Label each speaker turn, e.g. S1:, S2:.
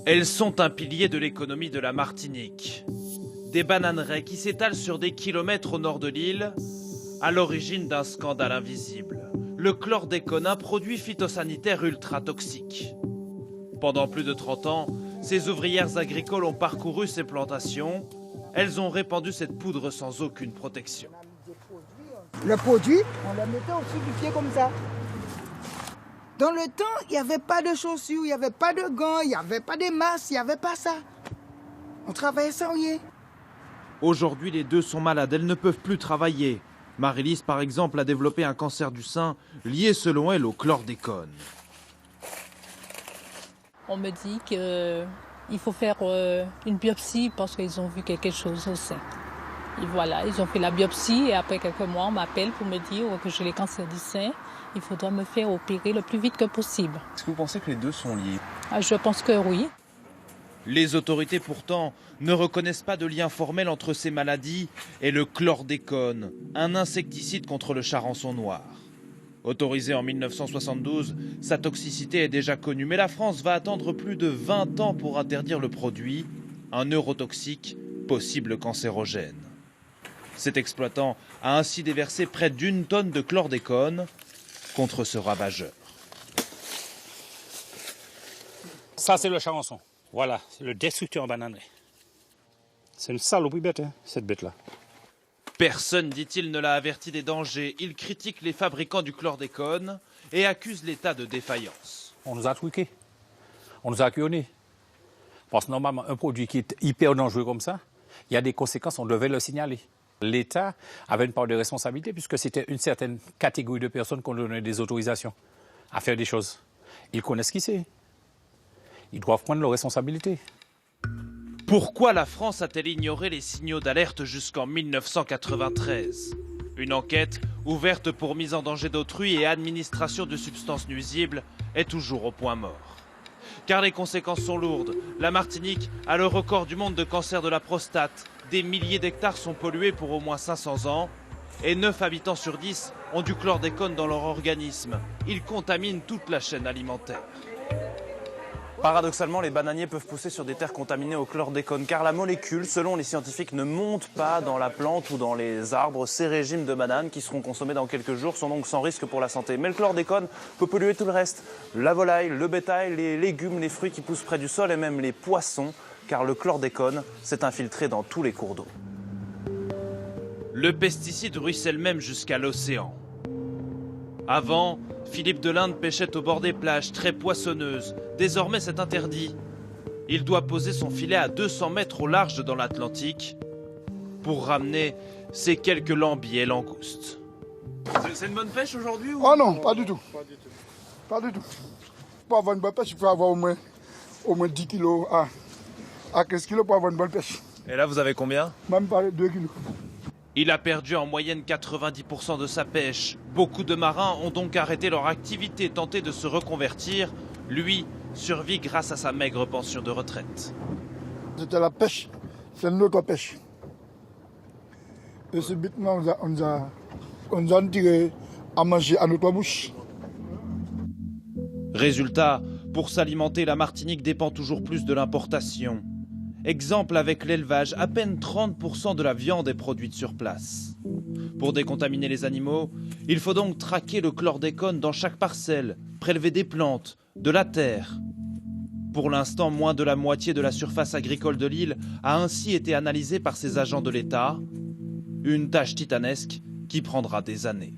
S1: Elles sont un pilier de l'économie de la Martinique. Des bananeraies qui s'étalent sur des kilomètres au nord de l'île, à l'origine d'un scandale invisible. Le chlordécone, un produit phytosanitaire ultra toxique. Pendant plus de 30 ans, ces ouvrières agricoles ont parcouru ces plantations. Elles ont répandu cette poudre sans aucune protection.
S2: Le produit, on le mettait au-dessus du pied comme ça. Dans le temps, il n'y avait pas de chaussures, il n'y avait pas de gants, il n'y avait pas de masques, il n'y avait pas ça. On travaillait sans rien.
S1: Aujourd'hui, les deux sont malades, elles ne peuvent plus travailler. Marie-Lise, par exemple, a développé un cancer du sein lié, selon elle, au chlordécone.
S3: On me dit qu'il faut faire une biopsie parce qu'ils ont vu quelque chose au sein. Et voilà, ils ont fait la biopsie et après quelques mois, on m'appelle pour me dire que j'ai le cancer du sein. Il faudra me faire opérer le plus vite que possible.
S4: Est-ce que vous pensez que les deux sont liés?
S3: Je pense que oui.
S1: Les autorités, pourtant, ne reconnaissent pas de lien formel entre ces maladies et le chlordécone, un insecticide contre le charançon noir. Autorisé en 1972, sa toxicité est déjà connue, mais la France va attendre plus de 20 ans pour interdire le produit, un neurotoxique, possible cancérogène. Cet exploitant a ainsi déversé près d'1 tonne de chlordécone contre ce ravageur.
S5: Ça, c'est le charançon. Voilà, c'est le destructeur en bananerie. C'est une saloperie bête, hein, cette bête-là.
S1: Personne, dit-il, ne l'a averti des dangers. Il critique les fabricants du chlordécone et accuse l'État de défaillance.
S5: On nous a truqués. On nous a cueillonnés. Parce que normalement, un produit qui est hyper dangereux comme ça, il y a des conséquences, on devait le signaler. L'État avait une part de responsabilité puisque c'était une certaine catégorie de personnes qu'on donnait des autorisations à faire des choses. Ils connaissent qui c'est. Ils doivent prendre leurs responsabilités.
S1: Pourquoi la France a-t-elle ignoré les signaux d'alerte jusqu'en 1993 ? Une enquête, ouverte pour mise en danger d'autrui et administration de substances nuisibles, est toujours au point mort. Car les conséquences sont lourdes. La Martinique a le record du monde de cancer de la prostate. Des milliers d'hectares sont pollués pour au moins 500 ans. Et 9 habitants sur 10 ont du chlordécone dans leur organisme. Ils contaminent toute la chaîne alimentaire.
S4: Paradoxalement, les bananiers peuvent pousser sur des terres contaminées au chlordécone car la molécule, selon les scientifiques, ne monte pas dans la plante ou dans les arbres. Ces régimes de bananes qui seront consommés dans quelques jours sont donc sans risque pour la santé. Mais le chlordécone peut polluer tout le reste. La volaille, le bétail, les légumes, les fruits qui poussent près du sol et même les poissons car le chlordécone s'est infiltré dans tous les cours d'eau.
S1: Le pesticide ruisselle même jusqu'à l'océan. Avant, Philippe Delinde pêchait au bord des plages très poissonneuses. Désormais, c'est interdit. Il doit poser son filet à 200 mètres au large dans l'Atlantique pour ramener ces quelques lambis et langoustes. C'est une bonne pêche aujourd'hui ou...
S6: Oh non, pas du tout. Pas du tout. Pour avoir une bonne pêche, il faut avoir au moins 10 kilos à 15 kilos pour avoir une bonne pêche.
S4: Et là, vous avez combien?
S6: Même pas 2 kilos.
S1: Il a perdu en moyenne 90% de sa pêche. Beaucoup de marins ont donc arrêté leur activité, tenté de se reconvertir. Lui survit grâce à sa maigre pension de retraite.
S6: C'était la pêche, c'est notre pêche. Et subitement, on nous a tiré à manger à notre bouche.
S1: Résultat, pour s'alimenter, la Martinique dépend toujours plus de l'importation. Exemple avec l'élevage, à peine 30% de la viande est produite sur place. Pour décontaminer les animaux, il faut donc traquer le chlordécone dans chaque parcelle, prélever des plantes, de la terre. Pour l'instant, moins de la moitié de la surface agricole de l'île a ainsi été analysée par ces agents de l'État. Une tâche titanesque qui prendra des années.